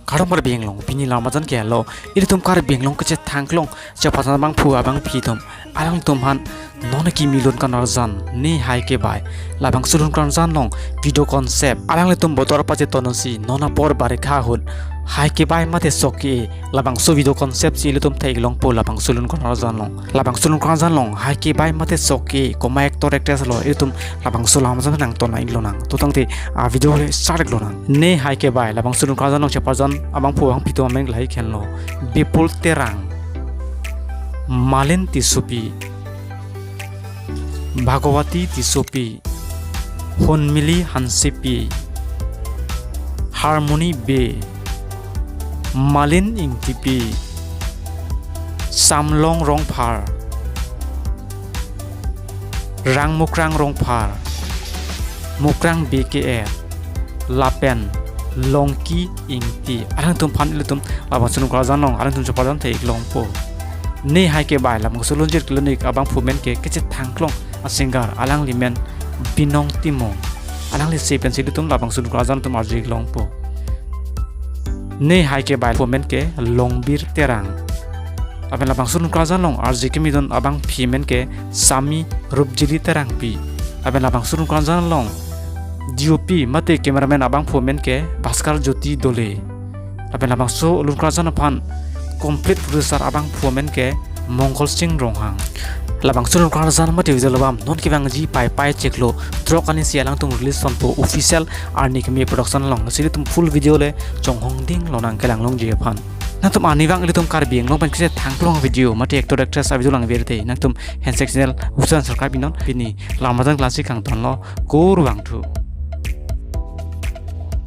kadang mar benglong pini lama jan ke lo ini tum kar benglong ke thangklong chapatan bang phua bang phitom alang tum han nona ki milon kan arjan ni hai ke bai labang sulun kan jan long video concept alang le tum botor pa che tonosi nona por bare kha hun hai ke bai mate soki labang so video concept si le tum thai long po labang sulun kan arjan long labang sulun kan jan long hai ke bai mate soki koma actor actress lo ini tum labang sulam jan nang to nai lo nang to tang te a video le start lo nang ne hai ke bai labang sulun kan jan long chapajan abang pu bang phito meng lai khen lo bipul terang malen tisupi Bhagawati Tisopi Honmili Hansipi Harmony Be Malin Ingtipi Samlong Rongphar Rangmukrang Rongphar Mukrang BKR Lapen Longki Ingti Arang tum pan ilutum labang sunung krazanong arang tum chapadan thei longpo ne hai ke bai labang sulun jir klinik abang phumen ke kecet thangklong asingar alang limen binong timo alang li se pensil tum labang sunung krazan tum arji longpo ne hai ke bai phumen ke longbir terang aben labang sunung krazan long arji ke midon abang phimen ke sami rupjili terang pi aben labang sunung krazan long DOP mate cameraman abang phumen ke Bhaskar Jyoti Dole aben labang so ulun krazan phan complete producer abang phumen ke Mongol Singh Ronghang labang sulun krazan mate jalabam non ki bang ji pai cheklo drok ani sialang tung release son po official arnik me production long sili tum full video le chonghong ding lonang kelang long je phan na tum ani bang litum kar bieng long pan kise thangklong video mate actor actress video lang verte na tum hand sectional usan sarkar binon pini lamadan classic kang ton lo kor wang thu